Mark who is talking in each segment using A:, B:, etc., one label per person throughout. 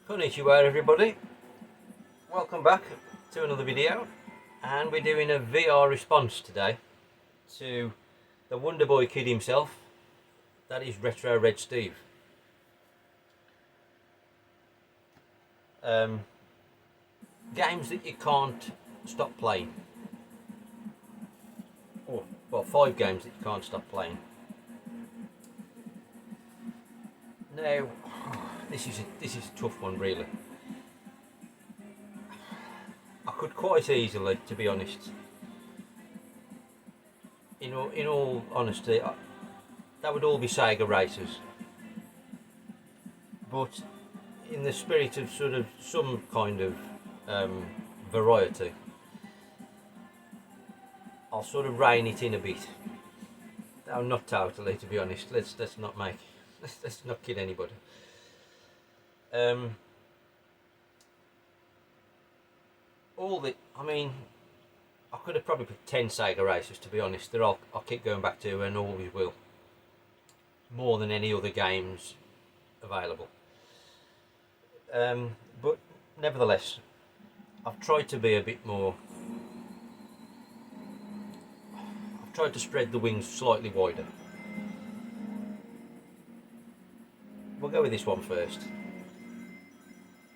A: Konnichiwa everybody, welcome back to another video, and we're doing a VR response today to the Wonder Boy kid himself, that is Retro Red Steve. Games that you can't stop playing. Oh, well, 5 games that you can't stop playing. Now, this is a tough one really. I could quite easily, to be honest, in all honesty, that would all be Sega races. But in the spirit of sort of some kind of variety, I'll sort of rein it in a bit. No, not totally, to be honest. Let's not kid anybody. I could have probably put 10 Sega races, to be honest, that I'll keep going back to and always will. More than any other games available. But nevertheless, I've tried to be a bit more... I've tried to spread the wings slightly wider. We'll go with this one first.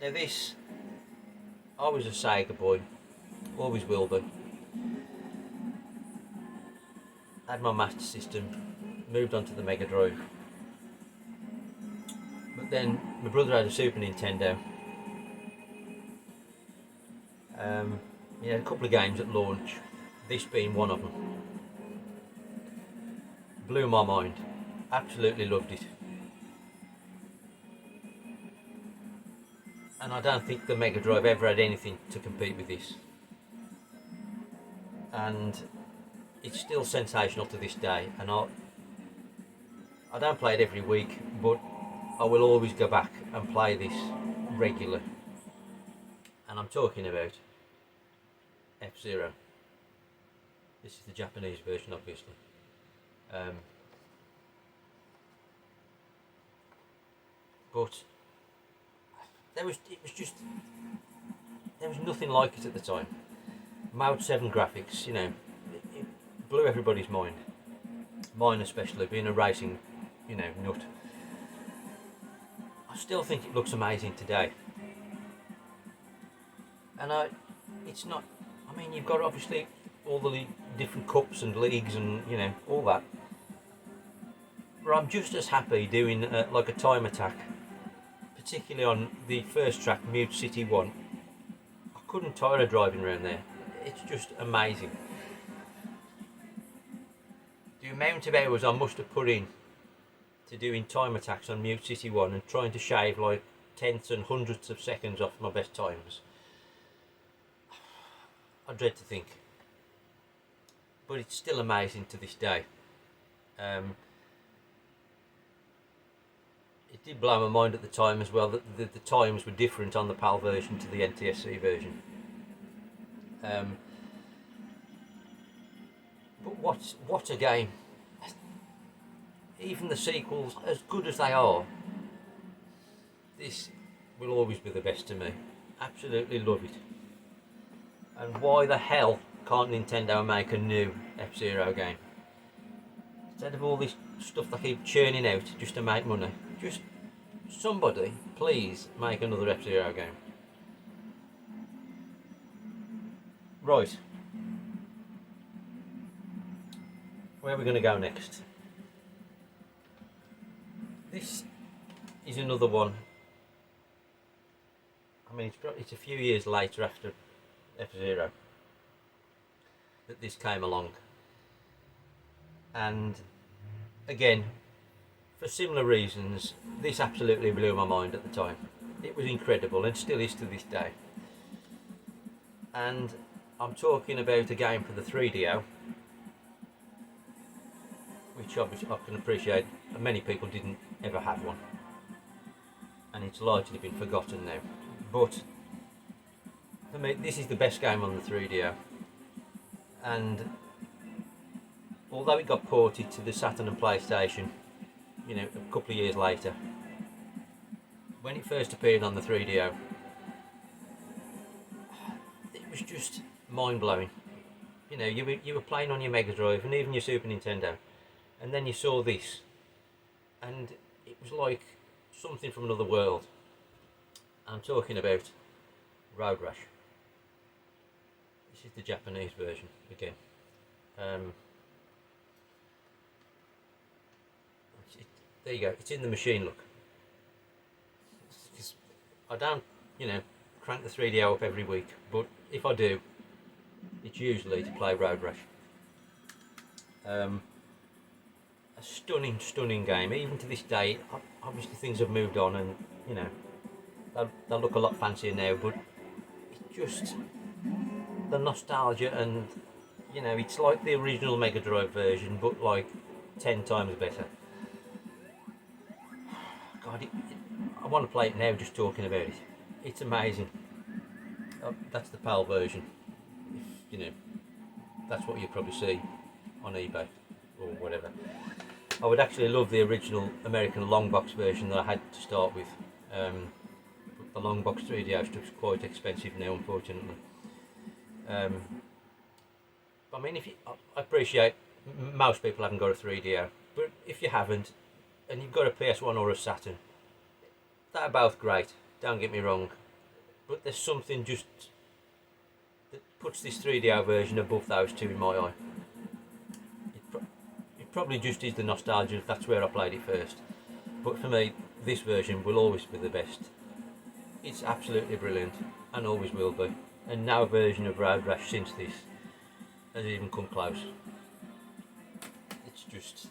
A: Now this, I was a Sega boy, always will be. Had my Master System, moved on to the Mega Drive. But then my brother had a Super Nintendo. He had a couple of games at launch, this being one of them. Blew my mind, absolutely loved it. And I don't think the Mega Drive ever had anything to compete with this. And it's still sensational to this day, and I don't play it every week, but I will always go back and play this regular. And I'm talking about FZero. This is the Japanese version, obviously. But there was nothing like it at the time. Mode 7 graphics, you know, it blew everybody's mind. Mine especially, being a racing, you know, nut. I still think it looks amazing today. And it's not, I mean, you've got obviously all the different cups and leagues and, you know, all that. But I'm just as happy doing like a time attack, particularly on the first track, Mute City 1. I couldn't tire of driving around there. It's just amazing. The amount of hours I must have put in to doing time attacks on Mute City 1 and trying to shave like tenths and hundredths of seconds off my best times, I dread to think. But it's still amazing to this day. It did blow my mind at the time as well that the times were different on the PAL version to the NTSC version. But what a game. Even the sequels, as good as they are, this will always be the best to me. Absolutely love it. And why the hell can't Nintendo make a new F-Zero game? Instead of all this stuff they keep churning out just to make money, just somebody please make another F-Zero game. Right, where are we going to go next? This is another one. I mean, it's a few years later after F-Zero that this came along, and again, for similar reasons, this absolutely blew my mind at the time. It was incredible and still is to this day. And I'm talking about a game for the 3DO, which obviously I can appreciate many people didn't ever have one, and it's largely been forgotten now. But for me, this is the best game on the 3DO, and although it got ported to the Saturn and PlayStation, you know, a couple of years later, when it first appeared on the 3DO, it was just mind-blowing. You know, you were playing on your Mega Drive and even your Super Nintendo, and then you saw this, and it was like something from another world. I'm talking about Road Rash. This is the Japanese version again. There you go. It's in the machine. Look, I don't, you know, crank the 3DO up every week, but if I do, it's usually to play Road Rash. A stunning game. Even to this day, obviously things have moved on, and you know, they'll look a lot fancier now, but it's just the nostalgia, and you know, it's like the original Mega Drive version, but like 10 times better. God, I want to play it now just talking about it. It's amazing. Oh, that's the PAL version. If, you know, that's what you'll probably see on eBay or whatever. I would actually love the original American long box version that I had to start with. But the long box 3DO stuff's quite expensive now, unfortunately. I mean, I appreciate most people haven't got a 3DO, but if you haven't, and you've got a PS1 or a Saturn, they're both great, don't get me wrong, but there's something just that puts this 3DO version above those two in my eye. It probably just is the nostalgia, that's where I played it first, but for me, this version will always be the best. It's absolutely brilliant, and always will be, and no version of Road Rash since this has even come close. It's just,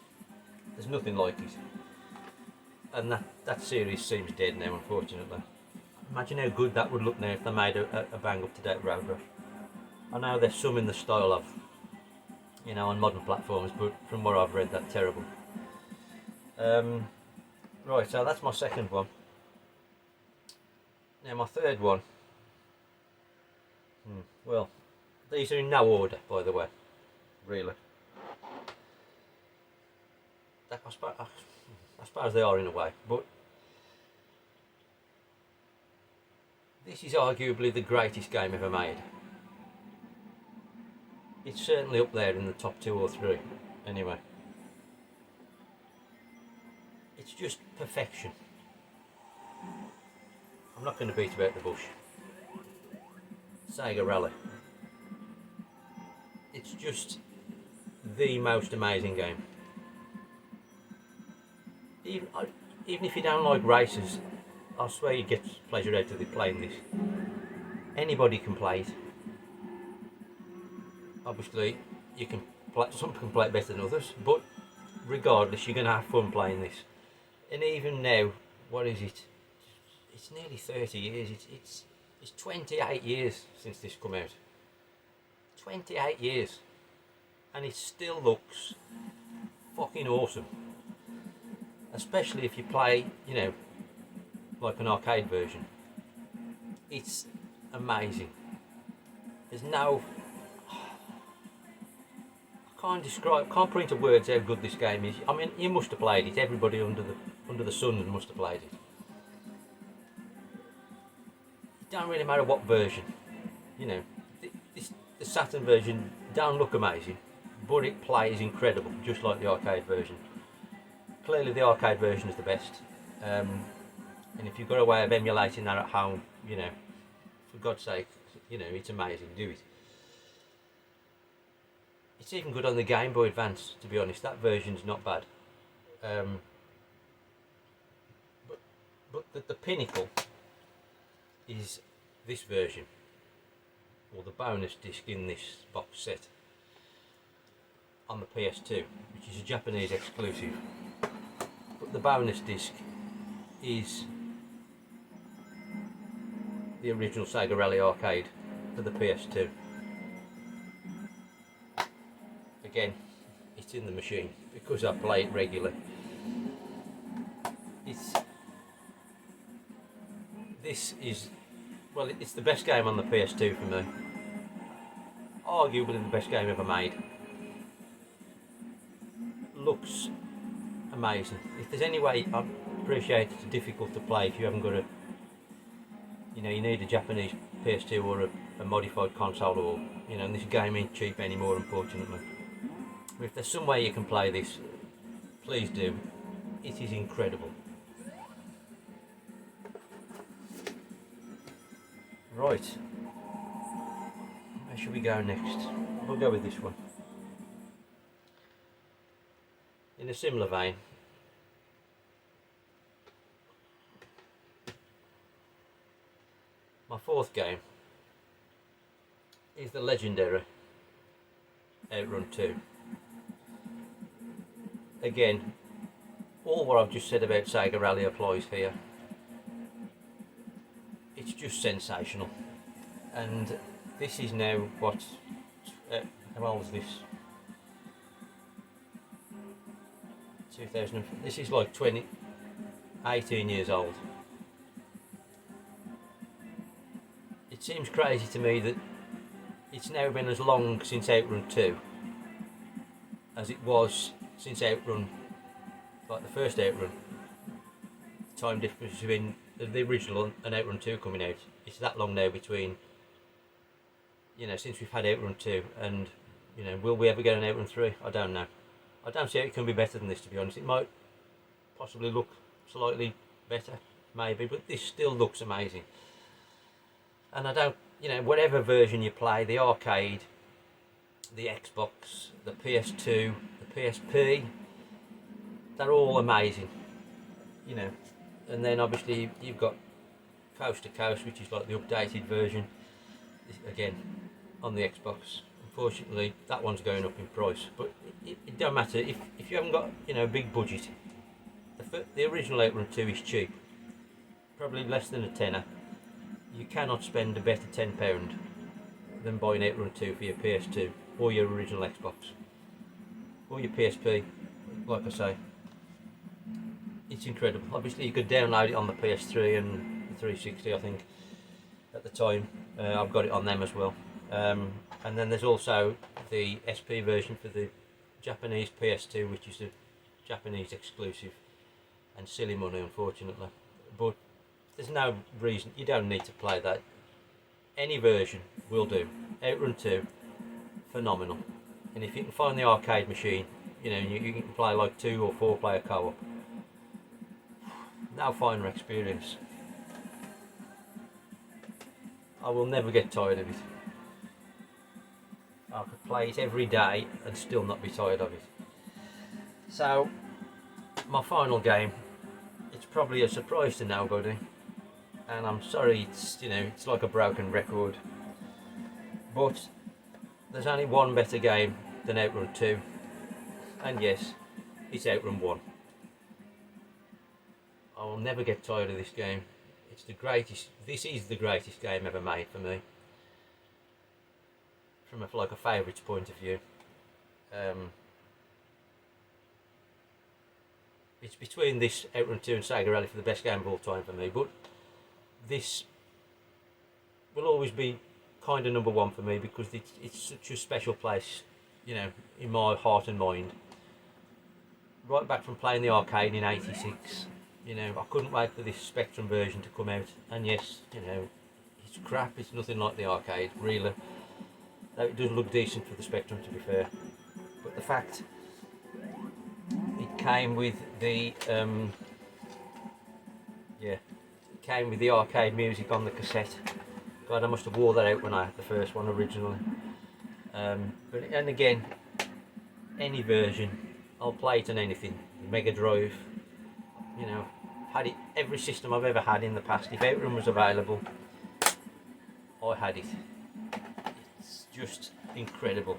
A: there's nothing like it. And that series seems dead now, unfortunately. Imagine how good that would look now if they made a bang up to date Road Rash. I know there's some in the style of, you know, on modern platforms, but from what I've read, that's terrible. Right, so that's my second one. Now my third one, well, these are in no order, by the way, really. I suppose they are in a way, but this is arguably the greatest game ever made. It's certainly up there in the top 2 or 3, anyway. It's just perfection. I'm not going to beat about the bush. Sega Rally. It's just the most amazing game. Even if you don't like races, I swear you get pleasure out of playing this. Anybody can play it. Obviously, you can play, some can play it better than others, but regardless, you're going to have fun playing this. And even now, what is it? It's nearly 30 years. It's 28 years since this come out. 28 years, and it still looks fucking awesome. Especially if you play, you know, like an arcade version. It's amazing. There's no, I can't put into words how good this game is. I mean, you must have played it. Everybody under the sun must have played it. It don't really matter what version. You know, the Saturn version don't look amazing, but it plays incredible, just like the arcade version. Clearly the arcade version is the best, and if you've got a way of emulating that at home, you know, for God's sake, you know, it's amazing, do it. It's even good on the Game Boy Advance, to be honest. That version's not bad, but the pinnacle is this version, or the bonus disc in this box set on the PS2, which is a Japanese exclusive. But the bonus disc is the original Sega Rally arcade for the PS2. Again, it's in the machine because I play it regularly. This is, well, it's the best game on the PS2 for me. Arguably the best game ever made. looks amazing. If there's any way, I appreciate it's difficult to play if you haven't got a, you know, you need a Japanese PS2 or a modified console, or, you know, and this game ain't cheap anymore, unfortunately. But if there's some way you can play this, please do. It is incredible. Right, where should we go next? We'll go with this one. In a similar vein, my fourth game is the legendary Outrun 2. Again, all what I've just said about Sega Rally applies here. It's just sensational, and this is now what, how old is this? 2000. This is like 18 years old. It seems crazy to me that it's now been as long since Outrun 2 as it was since Outrun, like the first Outrun. Time difference between the original and Outrun 2 coming out. It's that long now between, you know, since we've had Outrun 2, and, you know, will we ever get an Outrun 3? I don't know. I don't see how it can be better than this, to be honest. It might possibly look slightly better, maybe, but this still looks amazing. And I don't, you know, whatever version you play, the arcade, the Xbox, the PS2, the PSP, they're all amazing, you know. And then obviously you've got Coast to Coast, which is like the updated version, again, on the Xbox. Unfortunately, that one's going up in price, but it don't matter if you haven't got, you know, a big budget. The original Outrun 2 is cheap, probably less than a tenner. You cannot spend a better £10 than buying Outrun 2 for your PS2 or your original Xbox or your PSP. Like I say, it's incredible. Obviously, you could download it on the PS3 and the 360, I think, at the time. I've got it on them as well. And then there's also the SP version for the Japanese PS2, which is a Japanese exclusive, and silly money, unfortunately. But there's no reason, you don't need to play that. Any version will do. Outrun 2, phenomenal. And if you can find the arcade machine, you know, you can play like 2 or 4 player co-op. No finer experience. I will never get tired of it. I could play it every day and still not be tired of it. So, my final game, it's probably a surprise to nobody, and I'm sorry, it's, you know, it's like a broken record, but there's only one better game than Outrun 2, and yes, it's Outrun 1. I will never get tired of this game. It's the greatest, this is the greatest game ever made for me, from a favourites point of view. It's between this Outrun 2 and Sega Rally for the best game of all time for me, but this will always be kind of number one for me because it's such a special place, you know, in my heart and mind. Right back from playing the arcade in '86, you know, I couldn't wait for this Spectrum version to come out, and yes, you know, it's crap, it's nothing like the arcade, really. Though it does look decent for the Spectrum, to be fair. But the fact it came with the it came with the arcade music on the cassette. God, I must have wore that out when I had the first one originally. But and again, any version, I'll play it on anything. Mega Drive, you know, had it every system I've ever had in the past. If Outrun was available, I had it. It's just incredible.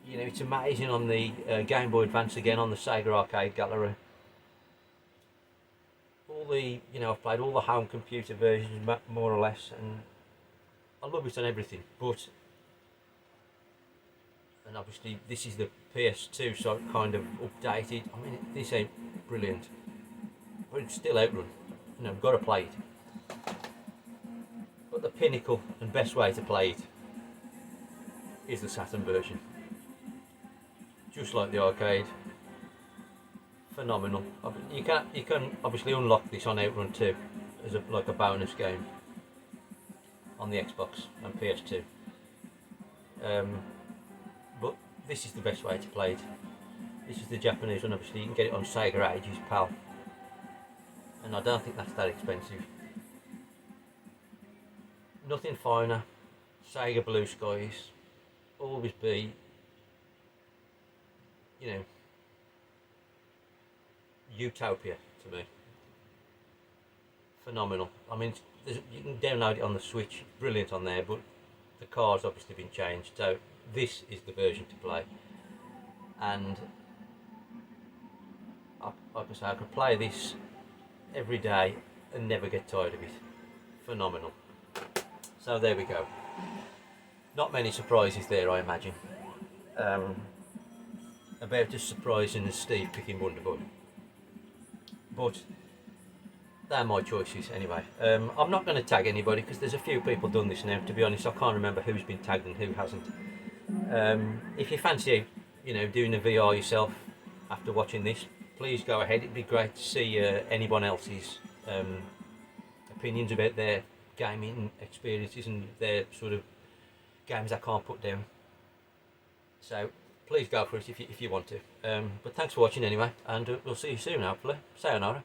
A: You know, it's amazing on the Game Boy Advance, again on the Sega Arcade Gallery. All the, you know, I've played all the home computer versions more or less, and I love it on everything. But, and obviously this is the PS2, so kind of updated. I mean, this ain't brilliant, but it's still Outrun. You know, I've got to play it. But the pinnacle and best way to play it is the Saturn version. just like the arcade. Phenomenal. You can obviously unlock this on Outrun 2 as like a bonus game on the Xbox and PS2. But this is the best way to play it. This is the Japanese one. Obviously, you can get it on Sega Ages, pal, and I don't think that's that expensive. Nothing finer. Sega Blue Skies. Always be, you know, utopia to me. Phenomenal. I mean, you can download it on the Switch, brilliant on there, but the car's obviously been changed, so this is the version to play. And like I say, I could play this every day and never get tired of it. Phenomenal. So there we go. Not many surprises there, I imagine. About as surprising as Steve picking Wonderbud. But they're my choices anyway. I'm not going to tag anybody because there's a few people done this now. To be honest, I can't remember who's been tagged and who hasn't. If you fancy, you know, doing a VR yourself after watching this, please go ahead. It'd be great to see anyone else's opinions about their gaming experiences and their sort of games I can't put down. So please go for it if you want to. But thanks for watching anyway, and we'll see you soon, hopefully. Sayonara.